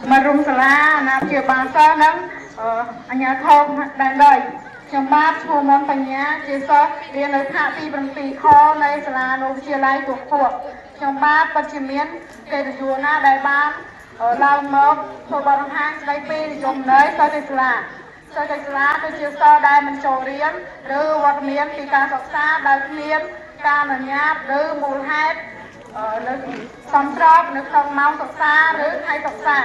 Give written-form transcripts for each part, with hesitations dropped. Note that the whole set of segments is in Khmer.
มารุมสลานะเกี่ยวบางซอนั้นอันยาทองดันเลยชมบ้านโชมอนปัญญาเจสเรียนในภาคปีบันปีคอในสลาโนวิเชียไลตัวขวบชมบ้านปัจจิเมียนเกิดอยู่หน้าใดบ้านเราเมื่อโชบางทางในปียมเลยซอยสลาซอยสลาตัวเจสได้มันโชเรียนหรือวัดเมียนปีการศึกษาได้เรียนการอนุญาตหรือมูลเหตุนึกสมรอบนึกต้องเมาศึกษาหรือใครศึกษา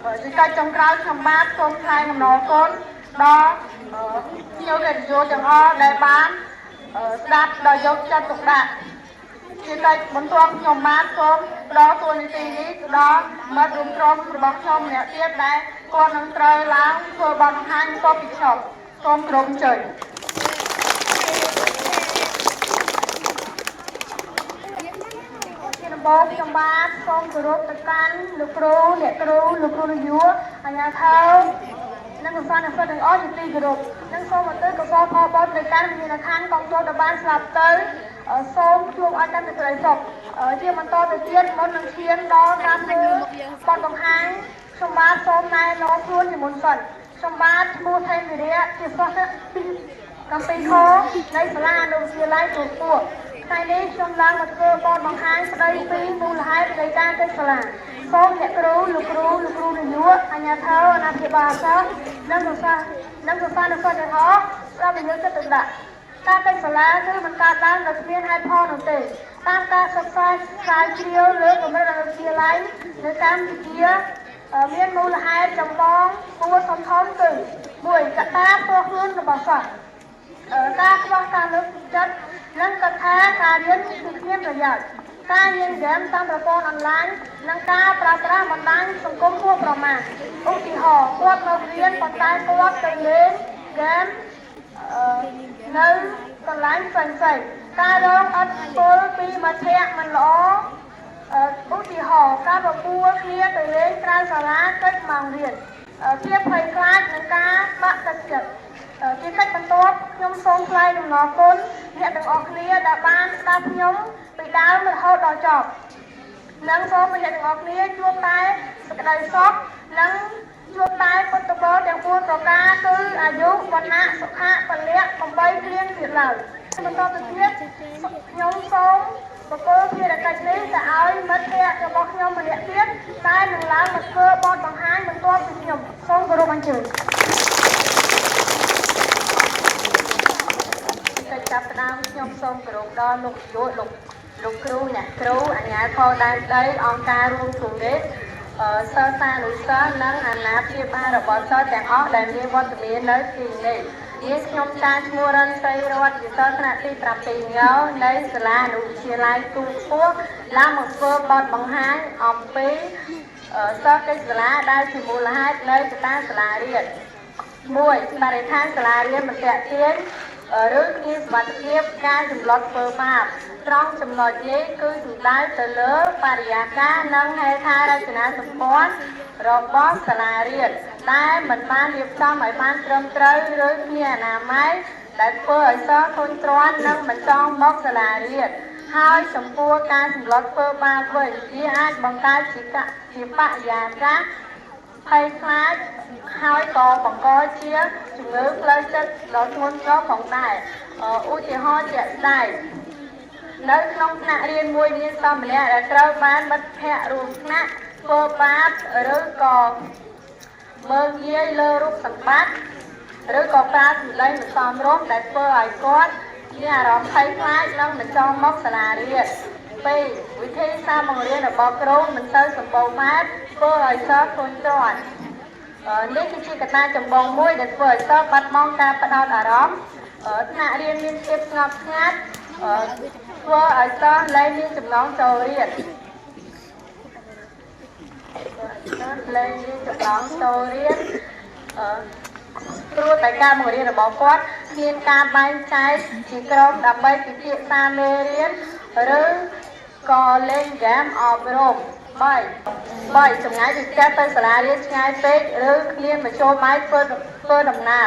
chỉ coi trong rau trong bát tôm khai mà nó con đó nhiều cái vô chẳng ho để bán đạp đòi vô cho tục đạp chỉ coi bốn tuông trong bát tôm đó tôi đi tí đó mất đúng trong bọc trong nè tiếp đấy con nâng trời láng vừa bằng hai con bị chọc tôm crom trời bố trong bát con của rốt tất căn lục rô lục rô dúa anh nhà thâu nâng còn xoan được ói gì tì của rốt nâng xô mà tới của xô kho bó tất căn như là khăn con xô đã ban sạp tới xô chuông ai căn được lấy sọc chia mình to từ tiên món nâng chiên đó ra từ bọn bằng hang trong bát xô này nó luôn thì muốn phần trong bát mua thêm gì đấy thì xô cầm pì khó lấy sả đồ chia lấy chuột củaในนี้ชมลางมาเจอบอลบางครั้งได้ปีมูลหายในการเป็นสลาส้มเนี่ยลูกรู้ในยั่วอันยาเท้านาเทบาเท้าน้ำสุสานในคนในท้อเราเป็นยึดจะตึกดักการเป็นสลาคือมันการล้างเราจะเพี้ยนให้พ่อหนุ่มเตะตามการศึกษาสายเชียวหรือผมไม่ได้เชียร์ไลน์ในการเชียร์เมียนมูลหายจำลองตัวสมท้องตึงบุยกระตาตัวขึ้นกับบอสการวางการลึกจัดนั่งกระแทกการเรียนคือเทียมประหยัดการเรียนเกมตามประกอบออนไลน์นั่งการปราบปรามบันดังสังคมพวกประมาณอุติหอพวกเราเรียนปัจจัยพวกไปเล่นเกมนั่งกันไลน์ใส่การร้องอัดโพลปีมาเทะมันล้ออุติหอการประกวดเรียนไปเล่นการสาระเกิดมังเรียนเทียบไฟคลาสนั่งการปะกระจัดที่cáchบรรทบยมทรงไกลหนุ่มน้องคนเนี่ยถึงออกเลียดาบ้านตาพยมไปดาวมันเข้าดอจอบนั่งโซ่ไปเห็นออกเลียช่วงใต้สกได้ซอกนั่งช่วงใต้ปตบเดียงพูดต่อกาคืออายุวันนะสุขะปันเลี้ยของใบเลี้ยงเสียเหล่าบรรทบตัวเทียบยมทรงประกอบเพียรกันนี้จะเอามัดเทียจะบอกยมมาเลี้ยเทียบใต้หนึ่งล้านมันเกอบอลบางหางมันตัวเป็นยมทรงกระโดดมันจืดจับดาวยมทรงกระโดดดอนลูกโยลูกครูเนี่ยครูอันนี้พอได้องการรวมกลุ่มเด็กเซอร์ซาหรือเซอร์นั่งอันนับที่บ้านเราบอกเซอร์แต่งออกได้เรียกว่าจะมีเนื้อสิ่งนี้ยิ่งยมชาชมัวรันใส่รถที่เซอร์ขณะที่ปรับปีเงาในสลาหนูเชียร์ไล่ตู้พวกล้างหมดเฟื่องบอลบังหางออกปีเซอร์ในสลาได้ชิมูลให้ในสตาสลาเรียนมวยบริษัทสลาเรียนมันแตะเทียนหรือที่สวัสดิการจุดลดเพิ่มมาตรองจำนวนนี้คือจุดได้เตลปริยาการนั่งให้ทาราชนะสปอนรบบอสสลาเรียนได้เหมือนบ้านเรียบซ้ำหมายบ้านเติมเตยหรือเนี่ยนาไม้ได้เปิดซ้อคนตรอนนั่งเหมือนจองบอสสลาเรียนให้สมบูรณ์การจุดลดเพิ่มมาเพื่อที่อาจบังการจิปะยาจ้าไพ่คลาสให้กอของกอเชียจุดเลือกเลยจะลดทุนก็ของได้อุติหอเจ็ดได้ในน้องนักเรียนมวยนี่ซ้ำเนี่ยเราเจอบ้านบัดแพะรูนักเปิดบ้านหรือกอเมืองเยี่ยเลรูปสัมปัตหรือกอปลาสุดเลยมันซ้อมรบแต่เปิดไอ้ก้อนเนี่ยเราไพ่คลาสแล้วมันจองม็อกสลาเรียนไปวิธีสร้างโรงเรียนแบบบอกรู้มันเติมสมบูรณ์มากเปิดไอ้ซอฟคนจอดนี่คือชีกตาจำบองมวยเด็กเปิดซอฟบัดมองการประดาวอารมณ์นักเรียนมีเก็บงบงัดเพื่อไอ้ซอฟเลยมีจำลองโจเรียนเลยมีจำลองโจเรียนรู้แต่การโรงเรียนบอกว่าเรียนการใบใจชีกรมดับใบปิจิตาเรียนหรือก่อเล่นแกมออกรบบ่อยสมัยที่แกไปสลาเรียนง่ายเป็ดหรือเรียนมาโชว์ไม้เพื่อดำนา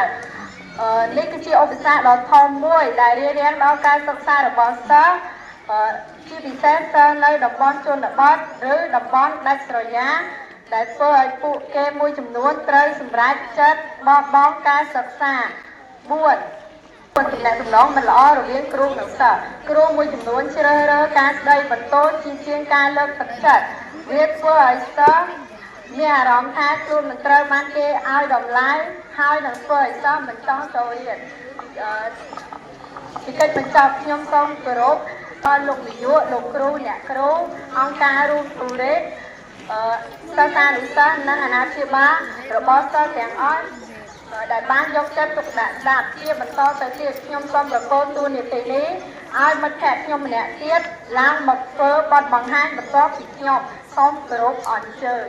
นี่คือที่อภิษฎเราทอมมวยได้เรียนเราการศึกษาระบบซะ ជាពិសេសសិស្សនៅតំបន់ជនបទឬតំបន់ដាច់ស្រយាលដែលធ្វើឲ្យពួកគេមួយចំនួនត្រូវសម្រេចចិត្តបោះបង់ការសិក្សា 4. ទំនាក់ទំនងមិនល្អរវាងគ្រូនិងសិស្សគ្រូមួយចំនួនជ្រើសរើសការស្ដីបន្ទោសជាងការលើកទឹកចិត្តវាធ្វើឲ្យសិស្សមានអារម្មណ៍ថាខ្លួនមិនត្រូវបានគេឲ្យតម្លៃហើយនឹងធ្វើឲ្យសិស្សមិនចង់ចូលរៀនពីកិច្ចបញ្ចប់ខ្ញុំសូមគោរពដល់លោកនាយកលោកគ្រូអ្នកគ្រូអង្គការរូបទូរេតសិស្សានុសិស្សនិងអាណាព្យាបាលរបស់សិស្សទាំងអស់ដែលបានយកចិត្តទុកដាក់ស្ដាប់ជាបន្តទៅទៀតខ្ញុំសូមប្រកូនតួនាទីនេះឲ្យមិត្តភក្តិខ្ញុំម្នាក់ទៀតឡើងមកធ្វើបទបង្ហាញបន្ទាប់ពីខ្ញុំសូមគោរពអញ្ជើញ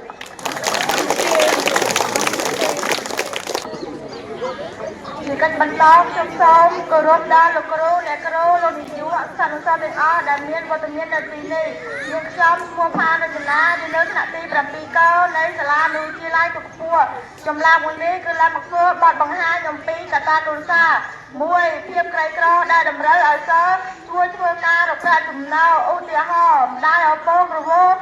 ជាកិច្ចបន្តខ្ញុំសូមគោរពដល់លោកគ្រូអ្នកគ្រូលោកនាយកសិស្សនិស្សិតទាំងអស់ដែលមានវត្តមាននៅទីនេះយើងខ្ញុំឈ្មោះផានរចនានៅថ្នាក់ទី7កោនៃសាលាវិទ្យាល័យខ្ពស់ចម្លាស់មួយនេះគឺឡើងមកធ្វើបទបង្ហាញអំពីកតាទុនសា1ភាពក្រីក្រដែលតម្រូវឲ្យសិស្សជួយធ្វើការរកប្រាក់ចំណូលឧទាហរណ៍ម្ដាយឪពុករវល់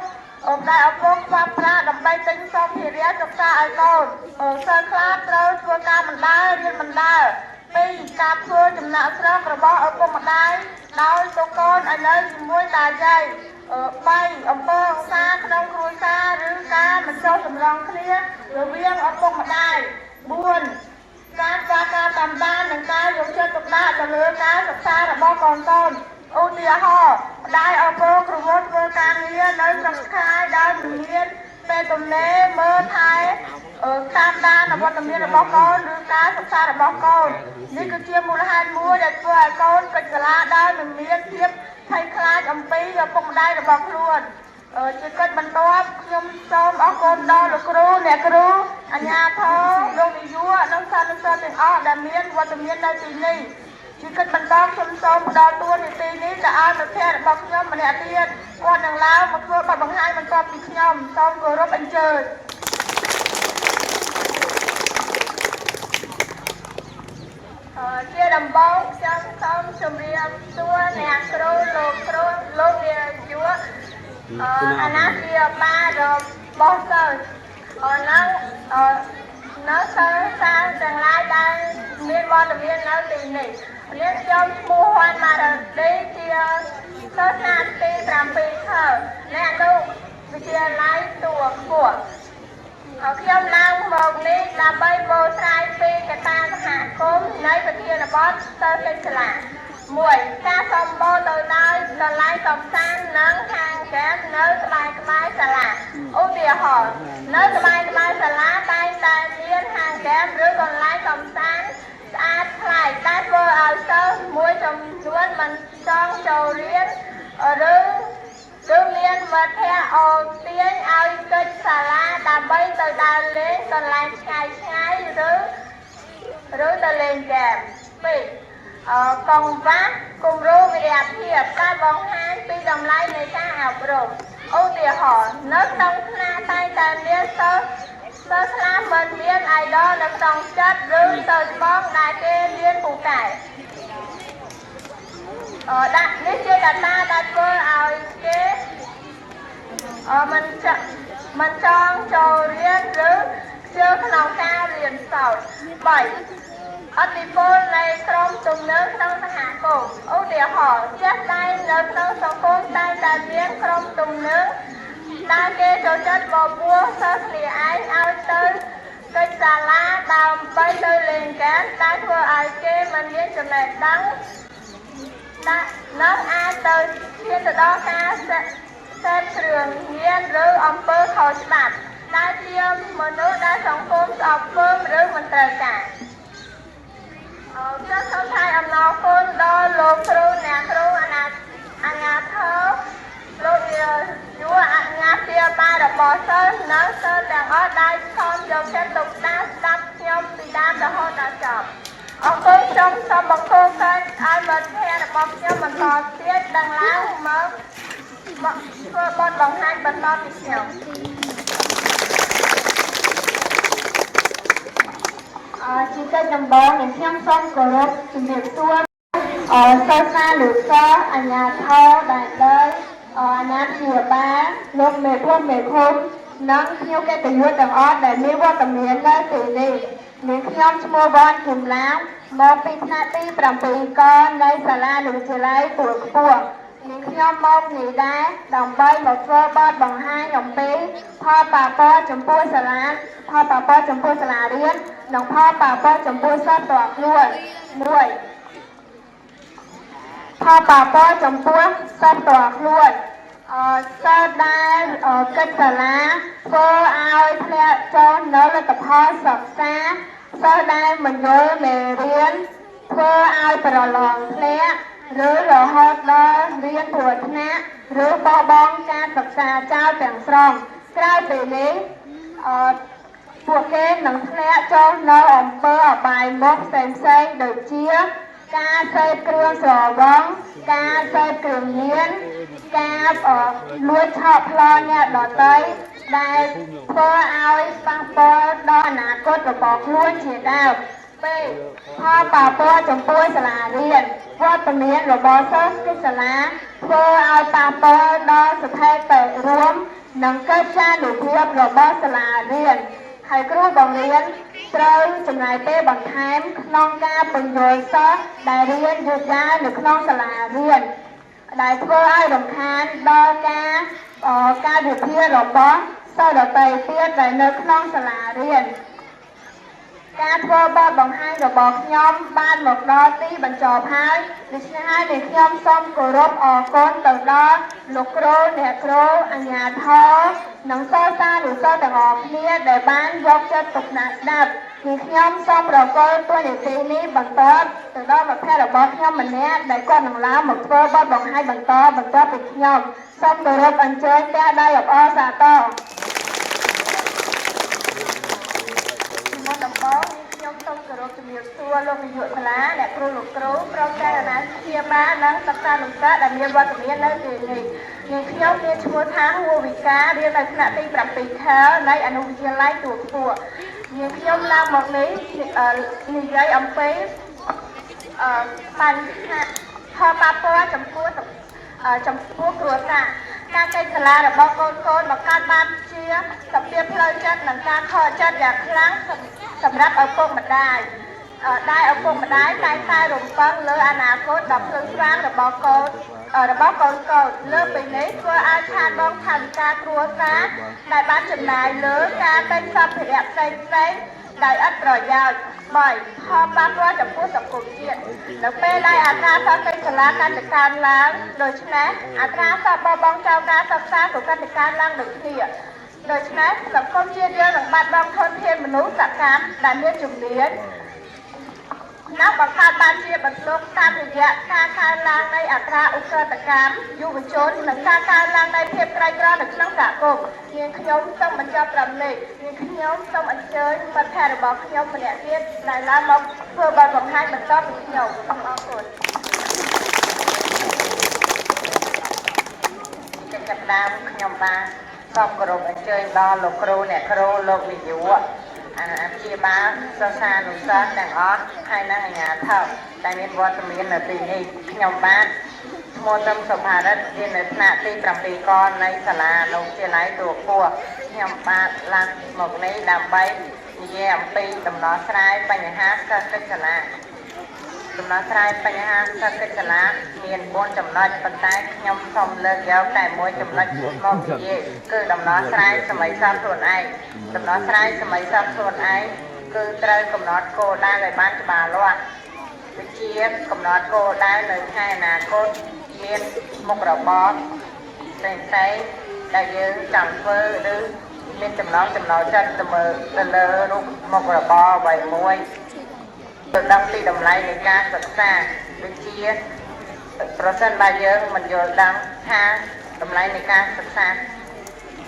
ដែលឪពុកខ្វះប្រាក់ដើម្បីទិញសម្ភារៈសិក្សាឲ្យកូនសិស្សខ្លះត្រូវធ្វើការមិនដែររៀនមិនដែរ2ការធ្វើចំណាក់ស្រុករបស់ឪពុកម្ដាយដោយទុកកូនឲ្យនៅជាមួយតាយាយ3អំពើហិង្សាក្នុងគ្រួសារឬការមិនចុះសម្រុងគ្នារវាងឪពុកម្ដាយ4ការខ្វះការតាមដាននិងការយកចិត្តទុកដាក់ទៅលើការសិក្សារបស់កូនៗឧទាហរណ៍ម្ដាយឪពុករវល់ធ្វើការងារនៅស្រុកខែដោយមិនមានពេលទំនេរមើលថែតាមដានអវត្តមានរបស់កូនឬការសិក្សារបស់កូននេះគឺជាមូលហេតុមួយដែលធ្វើឲ្យកូនកិច្ចសាលាដោយមិនមានភាពភ័យខ្លាចអំពីឪពុកម្ដាយរបស់ខ្លួនជាកិច្ចបន្ទាប់ខ្ញុំសូមអរគុណដល់លោកគ្រូអ្នកគ្រូអាជ្ញាធរលោកនាយកនិងសិស្សនិស្សិតទាំងអស់ដែលមានវត្តមាននៅទីនេះជាកិច្ចបន្តខ្ញុំសូមផ្ដល់តួនាទីនេះទៅឲ្យមិត្តភក្តិរបស់ខ្ញុំម្នាក់ទៀតគាត់នឹងឡើងមកធ្វើបទបង្ហាញបន្ទាប់ពីខ្ញុំសូមគោរពអញ្ជើញជាដំបូងខ្ញុំសូមជម្រាបសួរអ្នកគ្រូលោកគ្រូលោកនាយកអាណាព្យាបាលរបស់សិស្សនៅសិស្សសាស្ត្រទាំងឡាយដែលមានវត្តមាននៅទីនេះនាងខ្ញុំឈ្មោះវ៉ាន់ម៉ារ៉ាឌីជាសិស្សថ្នាក់ទី7ខអ្នកអនុវិទ្យាល័យទួខ្ពស់ខ្ញុំឡើងមកនេះដើម្បីបកស្រាយពីកត្តាសហគមន៍នៃប្រធានបទសិស្សកិច្ចសាលា1ការសម្បូរទៅដោយកន្លែងកម្សាន្តនិងហាងហ្គេមនៅក្បែរសាលាឧទាហរណ៍នៅក្បែរសាលាតែងតែមានហាងហ្គេមឬកន្លែងកម្សាន្តស្អាតប្លែកដែលធ្វើឲ្យសិស្សមួយចំនួនមិនចង់ចូលរៀនឬមានមិត្តភក្តិអូនទាញឲ្យកិច្ចសាលាដើម្បីទៅដើរលេងកន្លែងឆ្ងាយឬទៅលេងហ្គេម2កង្វះគម្រោងវិទ្យាភាពការបង្ហាញពីតម្លៃនៃការអប់រំឧទាហរណ៍នៅក្នុងថ្នាក់តែងតែមានសិស្សខ្លះមិនមានអាយដលនៅក្នុងចិត្តឬទៅស្បងដែលគេរៀនពូកែនេះជាកត្តាដែលធ្វើឲ្យគេមិនចង់ចូលរៀនឬខ្ជិលក្នុងការរៀនសូត្រ3ឥទ្ធិពលនៃក្រុមទំនើបក្នុងសហគមន៍ឧទាហរណ៍ជាក់ស្ដែងនៅក្នុងសង្គមតែងតែមានក្រុមទំនើបដែលគេចូលចិត្តបបួលសិស្សគ្នាឯងឲ្យទៅកិច្ចសាលាដើម្បីទៅលេងហ្គេមដែលធ្វើឲ្យគេមិនមានចំណេះដឹងនិងអាចទៅឈានទៅដល់ការសេពគ្រឿងញៀនឬអំពើខុសច្បាប់ដែលជាមនុស្សដែលសង្គមស្អប់ខ្ពើមឬមិនត្រូវការខ្ញុំសូមថ្លែងអំណរគុណដល់លោកគ្រូអ្នកគ្រូអាជ្ញាធរលោកនាយកអាជ្ញាព្យាបាលរបស់សិស្សនិងសិស្សទាំងអស់ដែលខំយកចិត្តទុកដាក់ស្ដាប់ខ្ញុំពីដើមរហូតដល់ចប់អរគុណខ្ញុំសូមបង្គាប់ឲ្យមិត្តភក្តិរបស់ខ្ញុំបន្តទៀតដឹងឡើងមកធ្វើបទបង្ហាញបន្តពីខ្ញុំជាកិច្ចដំបូងខ្ញុំសូមគោរពជំរាបសួរ សិស្សានុសិស្សអាជ្ញាធរដែលលើអាជ្ញាព្យាបាលលោកមេភូមិមេឃុំនិងភ្ញៀវកិត្តិយសទាំងអស់ដែលមានវត្តមាននៅទីនេះនាងខ្ញុំឈ្មោះវ៉ាន់គឹមឡាវមកពីថ្នាក់ទី7កនៃសាលាវិទ្យាល័យទួលខ្ពស់នាងខ្ញុំមកនេះដែរដើម្បីមកធ្វើបទបង្ហាញអំពីផលប៉ះពាល់ចំពោះសាលាផលប៉ះពាល់ចំពោះសាលារៀននិងផលប៉ះពាល់ចំពោះសិស្សផ្ទាល់ខ្លួនមួយផលប៉ះពាល់ចំពោះសិស្សផ្ទាល់ខ្លួនសិស្សដែលកិច្ចសាលាធ្វើឲ្យធ្លាក់ចុះនៅលទ្ធផលសិក្សាសិស្សដែលមិនយល់មេរៀនធ្វើឲ្យប្រឡងធ្លាក់ឬរហូតដល់រៀនព្រោះថ្នាក់ឬបោះបង់ការសិក្សាចោលទាំងស្រុងក្រៅពីនេះពួកគេនឹងធ្លាក់ចុះនៅអំពើអបាយមុខផ្សេងៗដូចជាការសេពគ្រឿងស្រវឹងការសេពគ្រឿងញៀនការលួចឆក់ប្លន់អ្នកដទៃដែលធ្វើឲ្យប៉ះពាល់ដល់អនាគតរបស់ខ្លួនជាដើមពេលផលប៉ះពាល់ចំពោះសាលារៀនវត្តមានរបស់សិស្សទីសាលាធ្វើឲ្យប៉ះពាល់ដល់ស្ថិតិរួមនិងកិច្ចការនុភាពរបស់សាលារៀនហើយគ្រូបង្រៀនត្រូវចំណាយពេលបន្ថែមក្នុងការបញ្យល់សិស្សដែលរៀនយឺតយ៉ាវនៅក្នុងសាលារៀនដែលធ្វើឲ្យរំខានដល់ការវិភាគរបស់សិស្សដទៃទៀតដែលនៅក្នុងសាលារៀនការធ្វើបទបង្ហាញរបស់ខ្ញុំបានមកដល់ទីបញ្ចប់ហើយដូច្នេះហើយដែលខ្ញុំសូមគោរពអរគុណទៅដល់លោកគ្រូអ្នកគ្រូអាជ្ញាធរនិងសិស្សានុសិស្សទាំងអស់គ្នាដែលបានយកចិត្តទុកដាក់ស្ដាប់គឺខ្ញុំសូមប្រកល់តួនាទីនេះបន្តទៅដល់មិត្តភ័ក្តិរបស់ខ្ញុំម្នាក់ដែលគាត់នឹងឡើងមកធ្វើបទបង្ហាញបន្តពីខ្ញុំសូមគោរពអញ្ជើញផ្ទះដៃអបអរសាទរដំបូងខ្ញុំសូមគោរពជំរាបសួរលោកនាយកសាលាអ្នកគ្រូលោកគ្រូក្រុមការអាណាព្យាបាលនិងសិស្សានុសិស្សដែលមានវត្តមាននៅទីនេះនាងខ្ញុំមានឈ្មោះថាហួរវិការៀននៅថ្នាក់ទី7ខែនៃអនុវិទ្យាល័យទួលខ្ពស់នាងខ្ញុំឡើងមកនេះនិយាយអំពីបញ្ហាផលប៉ះពាល់ចំពោះគ្រួសារការកិច្ចសាលារបស់កូនបង្កើតបានជាសភាពផ្លូវចិត្តនិងការខកចិត្តយ៉ាងខ្លាំងសម្រាប់ឪពុកម្ដាយដែលឪពុកម្ដាយតែងតែរំពឹងលើអនាគតដ៏ភ្លឺស្វាងរបស់កូនលើពីនេះធ្វើឲ្យខាតបង់ថវិកាគ្រួសារដែលបានចំណាយលើការទិញសម្ភារៈផ្សេងដោយឥតប្រយោជន៍3ផលប៉ះពាល់ចំពោះសង្គមជាតិនៅពេលដែលអត្រាសិស្សពេញសាលាកាន់តែកើនឡើងដូច្នេះអត្រាសិស្សបោះបង់ចោលការសិក្សាក៏កាន់តែកើនឡើងដូចគ្នាដូច្នេះសង្គមជាតិយើងនឹងបាត់បង់ធនធានមនុស្សសកម្មដែលមានជំនាញនិងបង្កើតបានជាបន្ទុកតាមរយៈការកើនឡើងនៃអត្រាឧក្រិដ្ឋកម្មយុវជននិងការកើនឡើងនៃភាពក្រីក្រនៅក្នុងសហគមន៍នាងខ្ញុំសូមបញ្ចប់ត្រឹមនេះនាងខ្ញុំសូមអញ្ជើញមិត្តភ័ក្តិរបស់ខ្ញុំម្នាក់ទៀតដែលឡើងមកធ្វើបទបង្ហាញបន្តពីខ្ញុំអរគុណចាប់ផ្ដើមខ្ញុំបានសូមគោរពអញ្ជើញដល់លោកគ្រូអ្នកគ្រូលោកនាយកព្យាបាលសិស្សានុសិស្សទាំងអស់ហើយនិងអាជ្ញាធរដែលមានវត្តមាននៅទីនេះខ្ញុំបាទឈ្មោះទឹមសុផារិតរៀននៅថ្នាក់ទី7កនៃសាលាអនុវិទ្យាល័យទួលខ្ពស់ខ្ញុំបាទឡើងមកនេះដើម្បីនិយាយអំពីដំណោះស្រាយបញ្ហាសិស្សកិច្ចសាលាដំណោះស្រាយបញ្ហាសិស្សកិច្ចសាលាមាន4ចំណុចប៉ុន្តែខ្ញុំសូមលើកយកតែមួយចំណុចមកនិយាយគឺដំណោះស្រាយសម័យសិស្សខ្លួនឯងដំណោះស្រាយសម័យសិស្សខ្លួនឯងគឺត្រូវកំណត់គោលដៅឲ្យបានច្បាស់លាស់វិជាកំណត់គោលដៅនៅថ្ងៃអនាគតមានមុខរបរផ្សេងដែលយើងចង់ធ្វើឬមានចំណងចំណូលចិត្តទៅមើលទៅលើរូបមុខរបរអ្វីមួយទៅដឹងពីតម្លៃនៃការសិក្សាដូចជាប្រសិនបើយើងមិនយល់ដឹងថាតម្លៃនៃការសិក្សា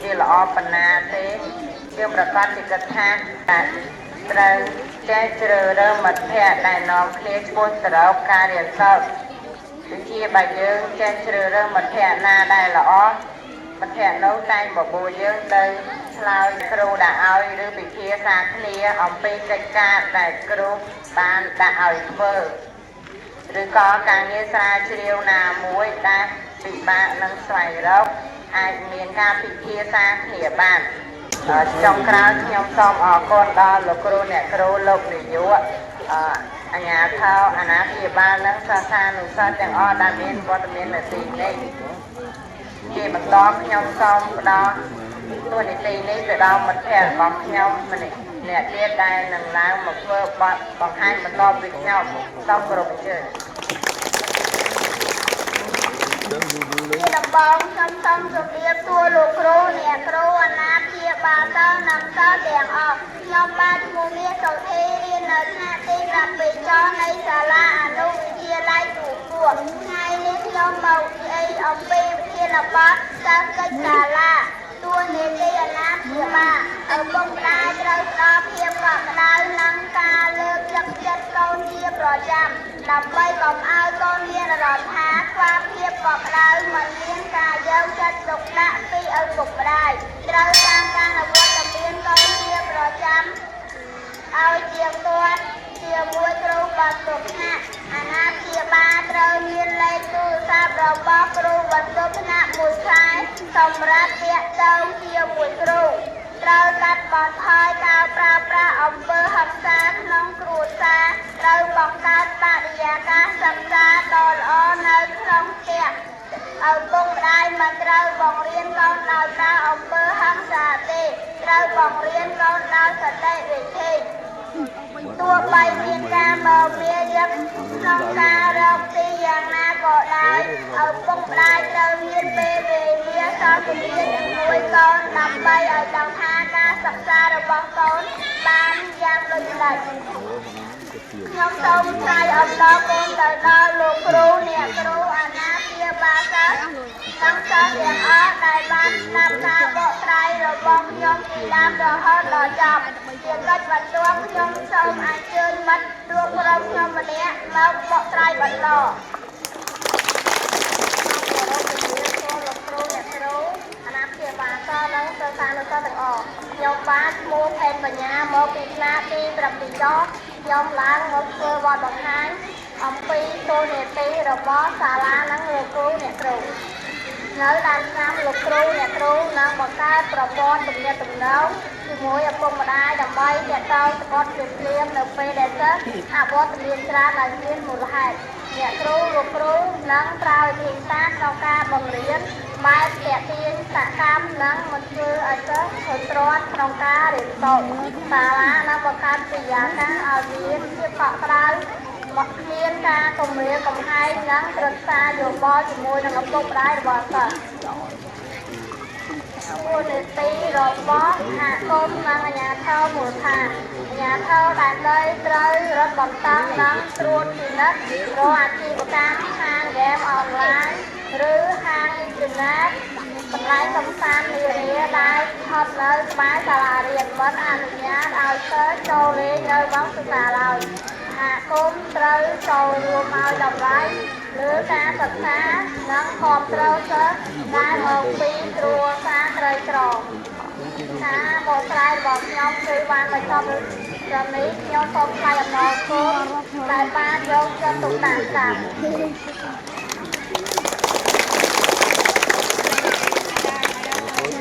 វាល្អប៉ុណ្ណាទេយើងប្រកាសជាគិតថាត្រូវចេះជ្រើសរើសមិត្តភ័ក្តិដែលនាំគ្នាឆ្ពោះទៅរកការរៀនសូត្រដូចជាបើយើងចេះជ្រើសរើសមិត្តភ័ក្តិណាដែលល្អមិត្តភ័ក្តិនោះតែងបបួលយើងទៅឆ្លើយគ្រូដាក់ឲ្យឬពិភាក្សាគ្នាអំពីកិច្ចការដែលគ្រូបានដាក់ឲ្យធ្វើ ឬក៏ការងារស្រាវជ្រាវណាមួយដែលពិបាកនឹងស្វែងរកអាចមានការពិភាក្សាគ្នាបានចុងក្រោយខ្ញុំសូមអរគុណដល់លោកគ្រូអ្នកគ្រូលោកនាយកអាជ្ញាធរអាណាព្យាបាលនិងសាខានុសិស្សទាំងអស់ដែលមានវត្តមាននៅទីនេះជាបន្តខ្ញុំសូមផ្ដល់តួនាទីនេះទៅដល់មិត្តភ័ក្តិរបស់ខ្ញុំម្នាក់អ្នកទៀតដែលនឹងឡើងមកធ្វើបទបង្ហាញបន្តពីខ្ញុំសូមគោរពអញ្ជើញជាដំបូងខ្ញុំសូមជម្រាបសួរលោកគ្រូអ្នកគ្រូអាណាព្យាបាលសិស្សនិងសិស្សទាំងអស់ខ្ញុំបាទឈ្មោះមាសសុធីរៀននៅថ្នាក់ទី7ចុះនៃសាលាអនុវិទ្យាល័យទូពួរថ្ងៃនេះខ្ញុំមកនិយាយអំពីវិធានបទសិស្សកិច្ចសាលាតួនាទីអាណាព្យាបាលឪពុកម្ដាយត្រូវផ្ដល់ភាពកក់ក្ដៅនិងការលើកទឹកចិត្តកូនជាប្រចាំដើម្បីកុំឲ្យកូនមានអារម្មណ៍ថាខ្វះភាពកក់ក្ដៅមិនមានការយកចិត្តទុកដាក់ពីឪពុកម្ដាយត្រូវតាមការអនុវត្តមានកូនជាប្រចាំឲ្យទៀងទាត់ជាមួយគ្រូបន្ទប់ថ្នាក់អាណាព្យាបាលត្រូវមានលេខទូរស័ព្ទរបស់គ្រូបន្ទប់ថ្នាក់មួយខ្សែសម្រាប់ទាក់ទងជាមួយគ្រូត្រូវកាត់បន្ថយការប្រើប្រាស់អំពើហិង្សាក្នុងគ្រួសារត្រូវបង្កើតបរិយាកាសសិក្សាដ៏ល្អនៅក្នុងផ្ទះឪពុកម្ដាយមិនត្រូវបង្រៀនកូនដោយប្រើអំពើហិង្សាទេត្រូវបង្រៀនកូនដោយសន្តិវិធីទោះបីមានការមកមាយឹកក្នុងការរកទីយ៉ាងណាក៏ដោយឪពុកម្ដាយត្រូវមានពេលវេលាសន្ទនាជាមួយកូនដើម្បីឲ្យដឹងថាការសិក្សារបស់កូនបានយ៉ាងដូចម្តេចខ្ញុំសូមថ្លែងអំណរគុណទៅដល់លោកគ្រូអ្នកគ្រូអាណាព្យាបាលសិស្សនិងសិស្សទាំងអស់ដែលបានស្ដាប់ការបកស្រាយរបស់ខ្ញុំពីដើមរហូតដល់ចប់ជាកិច្ចបន្ទាប់ខ្ញុំសូមអញ្ជើញមិត្តរួមក្រុមខ្ញុំម្នាក់មកបកស្រាយបន្តលោកគ្រូអ្នកគ្រូអាណាព្យាបាលសិស្សនិងសិស្សានុសិស្សទាំងអស់ខ្ញុំបាទឈ្មោះផេនបញ្ញាមកពីថ្នាក់ទី7ចុះខ្ញុំឡើងមកធ្វើវត្តបង្ហាញអំពីតួនាទីរបស់សាលានិងលោកគ្រូអ្នកគ្រូនៅដើមឆ្នាំលោកគ្រូអ្នកគ្រូនឹងបង្កើតប្រព័ន្ធទំនាក់ទំនងជាមួយឪពុកម្ដាយដើម្បីទាក់ទងសកលភ្លាមនៅពេលដែលសិស្សអវត្តមានច្រើនដោយមានមូលហេតុអ្នកគ្រូលោកគ្រូនឹងប្រើវិធីសាស្ត្រក្នុងការបង្រៀនបែបទាក់ទាញសកម្មនិងមិនធ្វើឲ្យសិស្សធុញទ្រាន់ក្នុងការរៀនសូត្រសាលានឹងបង្កើតបរិយាកាសឲ្យមានភាពកក់ក្ដៅមកគ្មានការគំរាមកំហែងនិងប្រឹក្សាយោបល់ជាមួយនឹងឪពុកម្ដាយរបស់សិស្សតួនាទីរបស់សហគមន៍និងអាជ្ញាធរមូលដ្ឋានអាជ្ញាធរដែលត្រូវរត់បន្តឹងនិងត្រួតពិនិត្យរាល់អាជីវកម្មហាងហ្គេមអនឡាញឬហាងអ៊ីនធឺណិតកន្លែងកម្សាន្តនានាដែលស្ថិតនៅក្បែរសាលារៀនមិនអនុញ្ញាតឲ្យសិស្សចូលលេងនៅបឹងសិក្សាឡើយសហគមន៍ត្រូវចូលរួមឲ្យតម្លៃលើការសិក្សានិងគ្រប់គ្រងសិស្សដែលមកពីគ្រួសារក្រីក្រការបកស្រាយរបស់ខ្ញុំគឺបានបញ្ចប់ត្រឹមនេះខ្ញុំសូមថ្លែងអំណរគុណដែលបានយកចិត្តទុកដាក់តាម